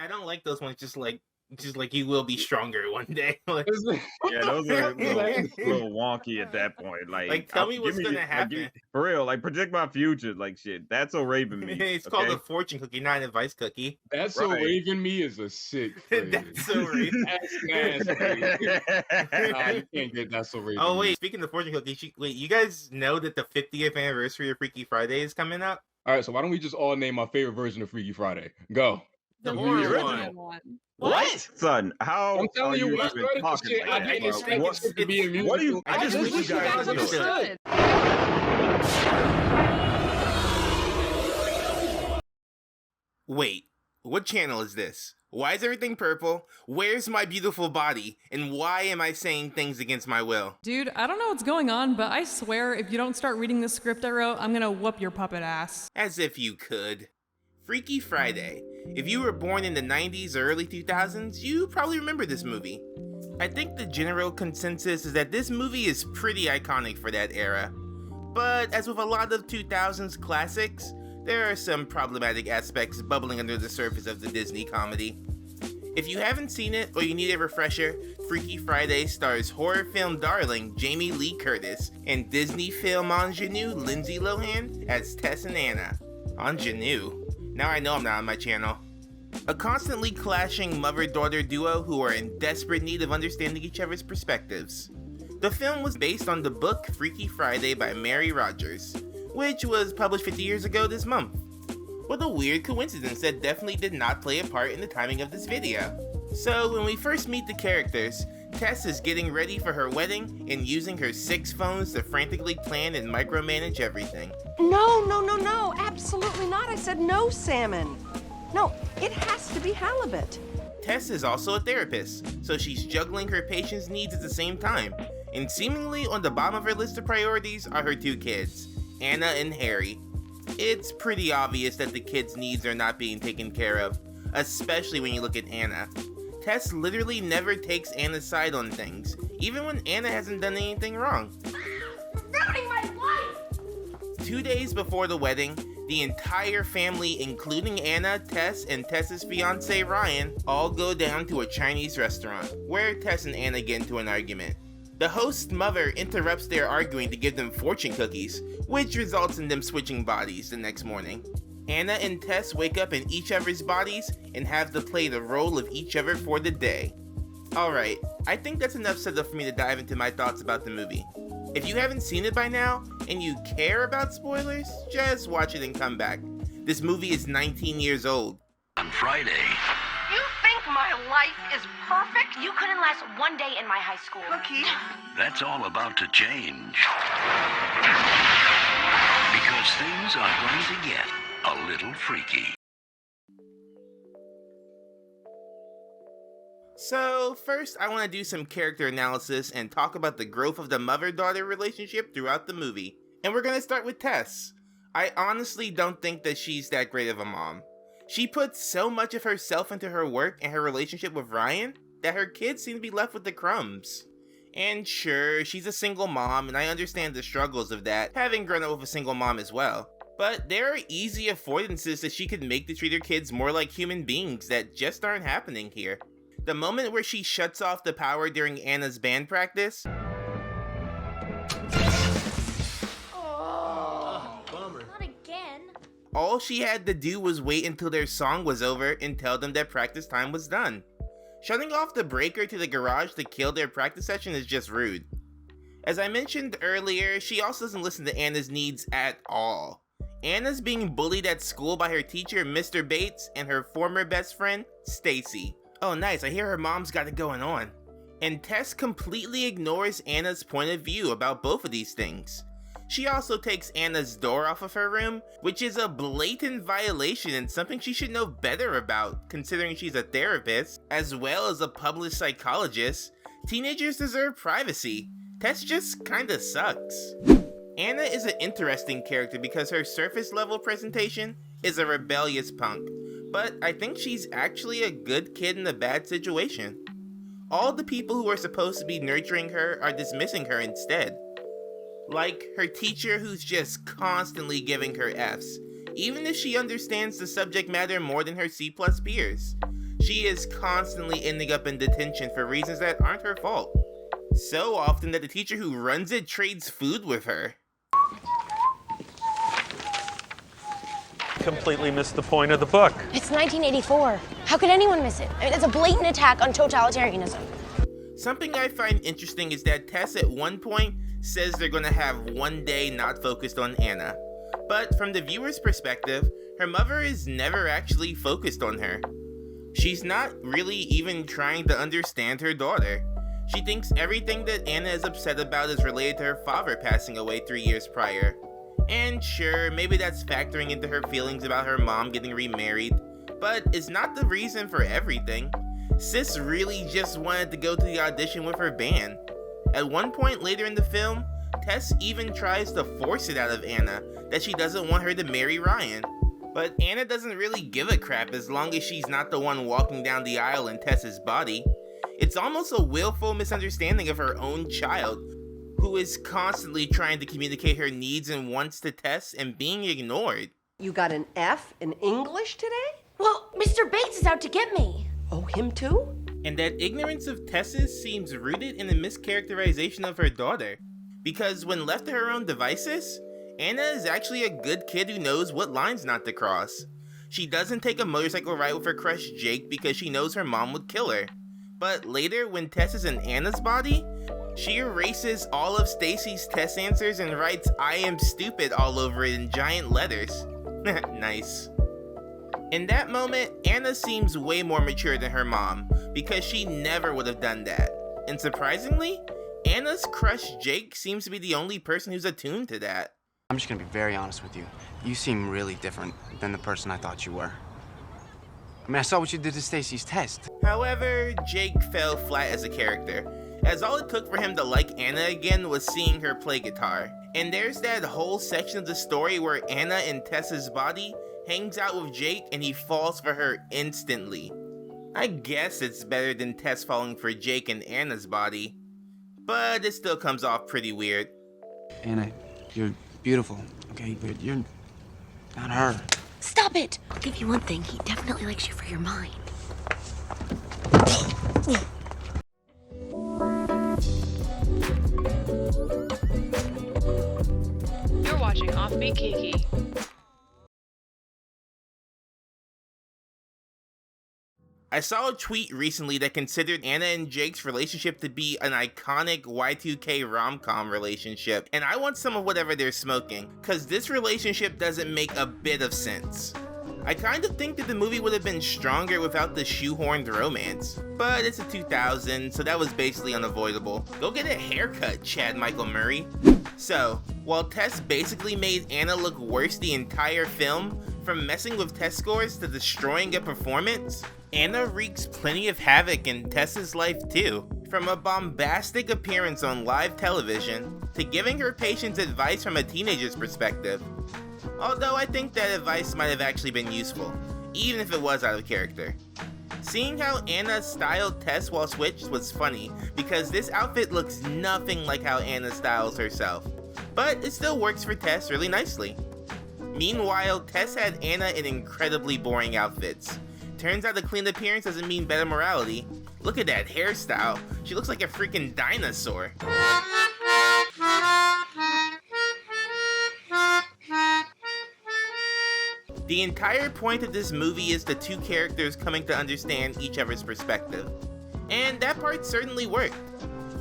Yeah, I don't like those ones. Just like you will be stronger one day. Like, Yeah, those are a little wonky at that point. like tell me what's gonna happen. For real, like predict my future, like shit. That's so Raven me. It's called a fortune cookie, not an advice cookie. That's so Raven me is a sick phrase. That's so Raven. That's nasty. Nah, you can't get that so Raven. Oh wait, speaking of fortune cookie, wait, you guys know that the 50th anniversary of Freaky Friday is coming up? All right, so why don't we just all name our favorite version of Freaky Friday? Go. The original one. What? Son, how I'm telling you, are when I even started this talking shit, like I that, didn't bro? expect it to be a musical. What do you? I just wish you guys understood. Wait, what channel is this? Why is everything purple? Where's my beautiful body? And why am I saying things against my will? Dude, I don't know what's going on, but I swear if you don't start reading the script I wrote, I'm gonna whoop your puppet ass. As if you could. Freaky Friday. If you were born in the 90s or early 2000s, you probably remember this movie. I think the general consensus is that this movie is pretty iconic for that era. But as with a lot of 2000s classics, there are some problematic aspects bubbling under the surface of the Disney comedy. If you haven't seen it or you need a refresher, Freaky Friday stars horror film darling Jamie Lee Curtis and Disney film ingenue Lindsay Lohan as Tess and Anna. Ingenue? Now I know I'm not on my channel. A constantly clashing mother-daughter duo who are in desperate need of understanding each other's perspectives. The film was based on the book Freaky Friday by Mary Rogers, which was published 50 years ago this month. What a weird coincidence that definitely did not play a part in the timing of this video. So when we first meet the characters, Tess is getting ready for her wedding and using her 6 phones to frantically plan and micromanage everything. No, absolutely not. I said no salmon. No, it has to be halibut. Tess is also a therapist, so she's juggling her patients' needs at the same time, and seemingly on the bottom of her list of priorities are her 2 kids, Anna and Harry. It's pretty obvious that the kids' needs are not being taken care of, especially when you look at Anna. Tess literally never takes Anna's side on things, even when Anna hasn't done anything wrong. Ruining my life! 2 days before the wedding, the entire family, including Anna, Tess, and Tess's fiance Ryan, all go down to a Chinese restaurant, where Tess and Anna get into an argument. The host's mother interrupts their arguing to give them fortune cookies, which results in them switching bodies the next morning. Anna and Tess wake up in each other's bodies and have to play the role of each other for the day. Alright, I think that's enough setup for me to dive into my thoughts about the movie. If you haven't seen it by now, and you care about spoilers, just watch it and come back. This movie is 19 years old. On Friday. You think my life is perfect? You couldn't last one day in my high school. Cookie? That's all about to change. Because things are going to get a little freaky. So first, I want to do some character analysis and talk about the growth of the mother-daughter relationship throughout the movie. And we're going to start with Tess. I honestly don't think that she's that great of a mom. She puts so much of herself into her work and her relationship with Ryan that her kids seem to be left with the crumbs. And sure, she's a single mom, and I understand the struggles of that, having grown up with a single mom as well. But there are easy affordances that she could make to treat her kids more like human beings that just aren't happening here. The moment where she shuts off the power during Anna's band practice. Oh, bummer. Not again. All she had to do was wait until their song was over and tell them that practice time was done. Shutting off the breaker to the garage to kill their practice session is just rude. As I mentioned earlier, she also doesn't listen to Anna's needs at all. Anna's being bullied at school by her teacher, Mr. Bates, and her former best friend, Stacy. Oh nice, I hear her mom's got it going on. And Tess completely ignores Anna's point of view about both of these things. She also takes Anna's door off of her room, which is a blatant violation and something she should know better about, considering she's a therapist, as well as a published psychologist. Teenagers deserve privacy. Tess just kinda sucks. Anna is an interesting character because her surface level presentation is a rebellious punk, but I think she's actually a good kid in a bad situation. All the people who are supposed to be nurturing her are dismissing her instead. Like her teacher who's just constantly giving her Fs, even if she understands the subject matter more than her C+ peers. She is constantly ending up in detention for reasons that aren't her fault. So often that the teacher who runs it trades food with her. Completely missed the point of the book. It's 1984. How could anyone miss it? I mean, it's a blatant attack on totalitarianism. Something I find interesting is that Tess at one point says they're gonna have one day not focused on Anna. But from the viewer's perspective, her mother is never actually focused on her. She's not really even trying to understand her daughter. She thinks everything that Anna is upset about is related to her father passing away 3 years prior. And sure, maybe that's factoring into her feelings about her mom getting remarried, but it's not the reason for everything. Sis really just wanted to go to the audition with her band. At one point later in the film, Tess even tries to force it out of Anna that she doesn't want her to marry Ryan. But Anna doesn't really give a crap as long as she's not the one walking down the aisle in Tess's body. It's almost a willful misunderstanding of her own child, who is constantly trying to communicate her needs and wants to Tess and being ignored. You got an F in English today? Well, Mr. Bates is out to get me. Oh, him too? And that ignorance of Tess's seems rooted in a mischaracterization of her daughter. Because when left to her own devices, Anna is actually a good kid who knows what lines not to cross. She doesn't take a motorcycle ride with her crush Jake because she knows her mom would kill her. But later, when Tess is in Anna's body, she erases all of Stacy's test answers and writes "I am stupid" all over it in giant letters. Nice. In that moment, Anna seems way more mature than her mom, because she never would have done that. And surprisingly, Anna's crush Jake seems to be the only person who's attuned to that. I'm just gonna be very honest with you. You seem really different than the person I thought you were. I mean, I saw what you did to Stacy's test. However, Jake fell flat as a character, as all it took for him to like Anna again was seeing her play guitar. And there's that whole section of the story where Anna in Tess's body hangs out with Jake and he falls for her instantly. I guess it's better than Tess falling for Jake in Anna's body, but it still comes off pretty weird. Anna, you're beautiful, okay? But you're not her. Stop it! I'll give you one thing. He definitely likes you for your mind. You're watching Offbeat Kiki. I saw a tweet recently that considered Anna and Jake's relationship to be an iconic Y2K rom-com relationship, and I want some of whatever they're smoking, cause this relationship doesn't make a bit of sense. I kind of think that the movie would have been stronger without the shoehorned romance, but it's a 2000, so that was basically unavoidable. Go get a haircut, Chad Michael Murray. So, while Tess basically made Anna look worse the entire film, from messing with test scores to destroying a performance, Anna wreaks plenty of havoc in Tess's life too. From a bombastic appearance on live television, to giving her patients advice from a teenager's perspective. Although I think that advice might have actually been useful, even if it was out of character. Seeing how Anna styled Tess while switched was funny, because this outfit looks nothing like how Anna styles herself. But it still works for Tess really nicely. Meanwhile, Tess had Anna in incredibly boring outfits. Turns out a clean appearance doesn't mean better morality. Look at that hairstyle. She looks like a freaking dinosaur. The entire point of this movie is the two characters coming to understand each other's perspective. And that part certainly worked.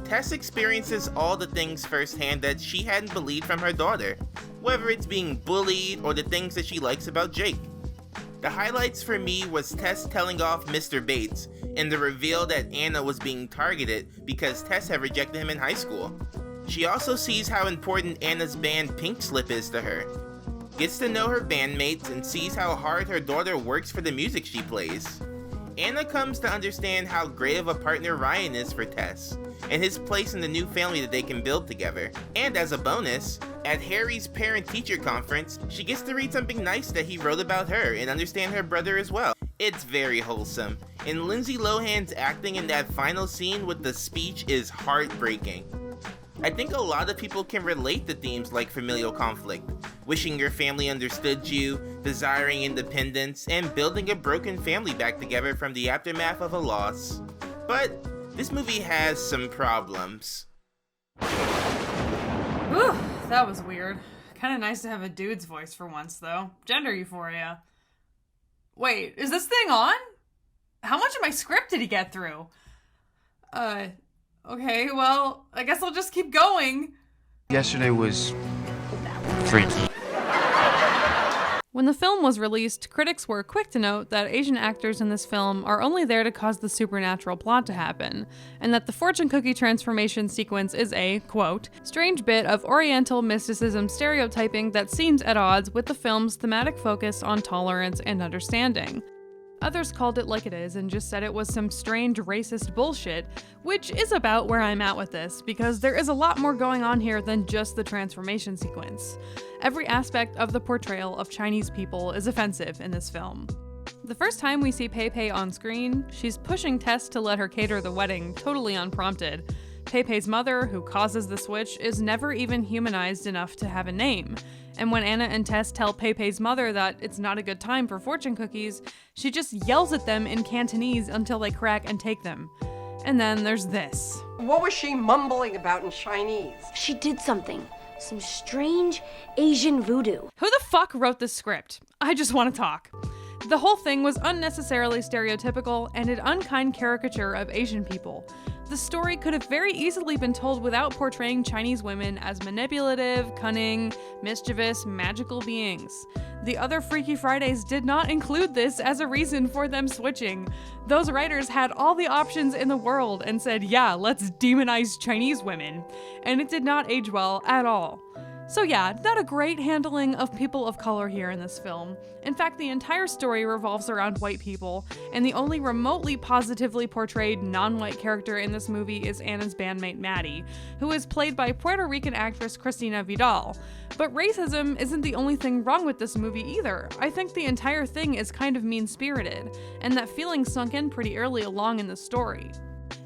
Tess experiences all the things firsthand that she hadn't believed from her daughter, whether it's being bullied or the things that she likes about Jake. The highlights for me was Tess telling off Mr. Bates and the reveal that Anna was being targeted because Tess had rejected him in high school. She also sees how important Anna's band Pink Slip is to her, gets to know her bandmates, and sees how hard her daughter works for the music she plays. Anna comes to understand how great of a partner Ryan is for Tess, and his place in the new family that they can build together. And as a bonus, at Harry's parent-teacher conference, she gets to read something nice that he wrote about her and understand her brother as well. It's very wholesome, and Lindsay Lohan's acting in that final scene with the speech is heartbreaking. I think a lot of people can relate to themes like familial conflict, wishing your family understood you, desiring independence, and building a broken family back together from the aftermath of a loss. But this movie has some problems. Ooh, that was weird. Kinda nice to have a dude's voice for once, though. Gender euphoria. Wait, is this thing on? How much of my script did he get through? Okay, well, I guess I'll just keep going. Yesterday was freaky. When the film was released, critics were quick to note that Asian actors in this film are only there to cause the supernatural plot to happen, and that the fortune cookie transformation sequence is a, quote, strange bit of Oriental mysticism stereotyping that seems at odds with the film's thematic focus on tolerance and understanding. Others called it like it is and just said it was some strange racist bullshit, which is about where I'm at with this, because there is a lot more going on here than just the transformation sequence. Every aspect of the portrayal of Chinese people is offensive in this film. The first time we see Pei Pei on screen, she's pushing Tess to let her cater the wedding, totally unprompted. Pei Pei's mother, who causes the switch, is never even humanized enough to have a name. And when Anna and Tess tell Pei Pei's mother that it's not a good time for fortune cookies, she just yells at them in Cantonese until they crack and take them. And then there's this. What was she mumbling about in Chinese? She did something. Some strange Asian voodoo. Who the fuck wrote this script? I just want to talk. The whole thing was unnecessarily stereotypical and an unkind caricature of Asian people. The story could have very easily been told without portraying Chinese women as manipulative, cunning, mischievous, magical beings. The other Freaky Fridays did not include this as a reason for them switching. Those writers had all the options in the world and said, yeah, let's demonize Chinese women. And it did not age well at all. So yeah, not a great handling of people of color here in this film. In fact, the entire story revolves around white people, and the only remotely positively portrayed non-white character in this movie is Anna's bandmate Maddie, who is played by Puerto Rican actress Cristina Vidal. But racism isn't the only thing wrong with this movie either. I think the entire thing is kind of mean-spirited, and that feeling sunk in pretty early along in the story.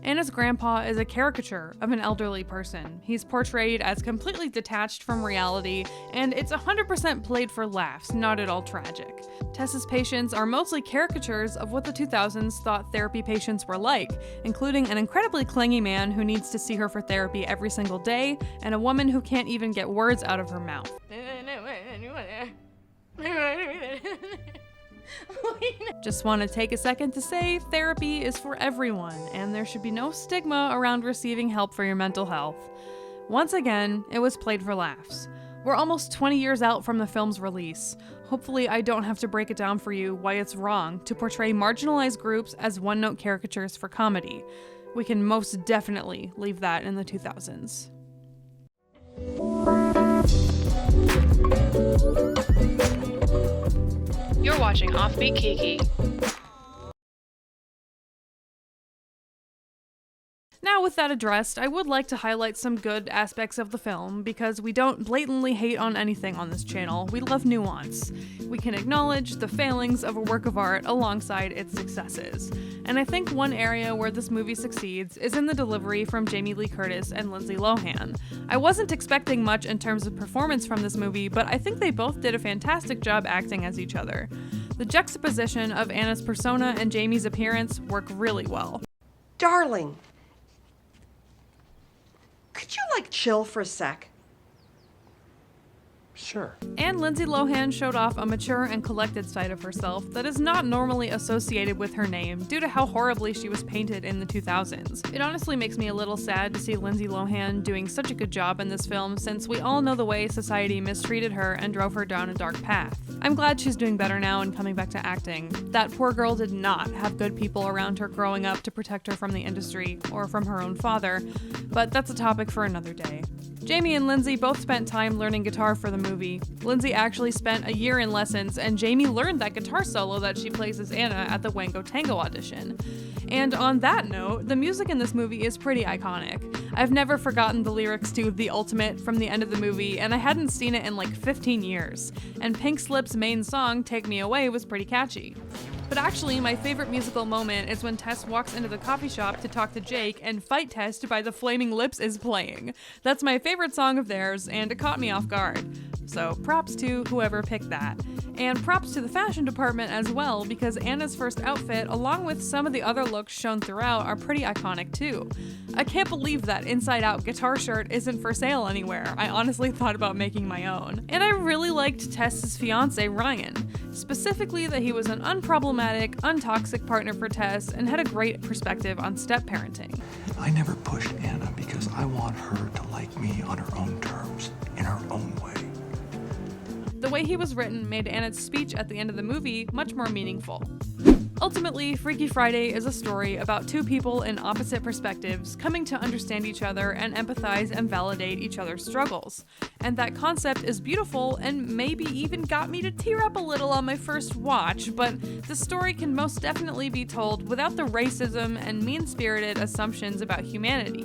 Anna's grandpa is a caricature of an elderly person. He's portrayed as completely detached from reality, and it's 100% played for laughs, not at all tragic. Tess's patients are mostly caricatures of what the 2000s thought therapy patients were like, including an incredibly clingy man who needs to see her for therapy every single day, and a woman who can't even get words out of her mouth. Just want to take a second to say therapy is for everyone, and there should be no stigma around receiving help for your mental health. Once again, it was played for laughs. We're almost 20 years out from the film's release. Hopefully I don't have to break it down for you why it's wrong to portray marginalized groups as one-note caricatures for comedy. We can most definitely leave that in the 2000s. You're watching Offbeat Kiki. Now, with that addressed, I would like to highlight some good aspects of the film, because we don't blatantly hate on anything on this channel. We love nuance. We can acknowledge the failings of a work of art alongside its successes. And I think one area where this movie succeeds is in the delivery from Jamie Lee Curtis and Lindsay Lohan. I wasn't expecting much in terms of performance from this movie, but I think they both did a fantastic job acting as each other. The juxtaposition of Anna's persona and Jamie's appearance work really well. Darling, could you, chill for a sec? Sure. And Lindsay Lohan showed off a mature and collected side of herself that is not normally associated with her name due to how horribly she was painted in the 2000s. It honestly makes me a little sad to see Lindsay Lohan doing such a good job in this film, since we all know the way society mistreated her and drove her down a dark path. I'm glad she's doing better now and coming back to acting. That poor girl did not have good people around her growing up to protect her from the industry or from her own father, but that's a topic for another day. Jamie and Lindsay both spent time learning guitar for the movie. Lindsay actually spent a year in lessons, and Jamie learned that guitar solo that she plays as Anna at the Wango Tango audition. And on that note, the music in this movie is pretty iconic. I've never forgotten the lyrics to The Ultimate from the end of the movie, and I hadn't seen it in 15 years. And Pink Slip's main song, Take Me Away, was pretty catchy. But actually, my favorite musical moment is when Tess walks into the coffee shop to talk to Jake and Fight Test by the Flaming Lips is playing. That's my favorite song of theirs, and it caught me off guard. So props to whoever picked that. And props to the fashion department as well, because Anna's first outfit, along with some of the other looks shown throughout, are pretty iconic too. I can't believe that inside-out guitar shirt isn't for sale anywhere. I honestly thought about making my own. And I really liked Tess's fiance, Ryan. Specifically that he was an unproblematic, untoxic partner for Tess and had a great perspective on step-parenting. I never pushed Anna because I want her to like me on her own terms, in her own way. The way he was written made Anna's speech at the end of the movie much more meaningful. Ultimately, Freaky Friday is a story about two people in opposite perspectives coming to understand each other and empathize and validate each other's struggles. And that concept is beautiful and maybe even got me to tear up a little on my first watch, but the story can most definitely be told without the racism and mean-spirited assumptions about humanity.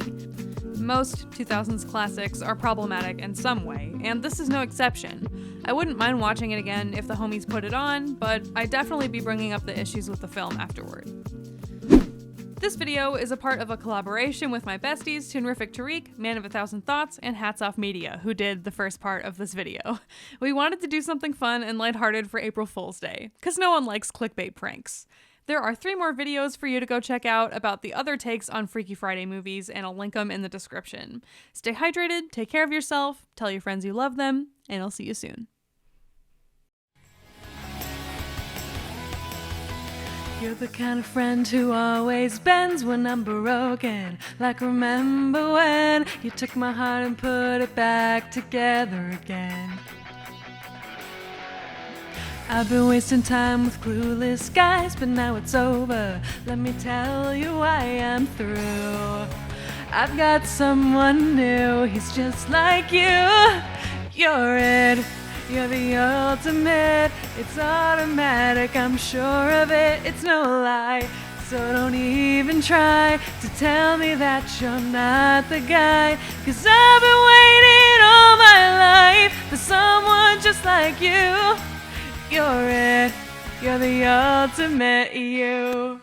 Most 2000s classics are problematic in some way, and this is no exception. I wouldn't mind watching it again if the homies put it on, but I'd definitely be bringing up the issues with the film afterward. This video is a part of a collaboration with my besties, Toonrific Tariq, Man of a Thousand Thoughts, and Hats Off Media, who did the first part of this video. We wanted to do something fun and lighthearted for April Fool's Day, because no one likes clickbait pranks. There are 3 more videos for you to go check out about the other takes on Freaky Friday movies, and I'll link them in the description. Stay hydrated, take care of yourself, tell your friends you love them, and I'll see you soon. You're the kind of friend who always bends when I'm broken. Like remember when you took my heart and put it back together again. I've been wasting time with clueless guys, but now it's over. Let me tell you why I'm through. I've got someone new, he's just like you. You're it, you're the ultimate. It's automatic, I'm sure of it, it's no lie. So don't even try to tell me that you're not the guy. 'Cause I've been waiting all my life for someone just like you. You're it, you're the ultimate you.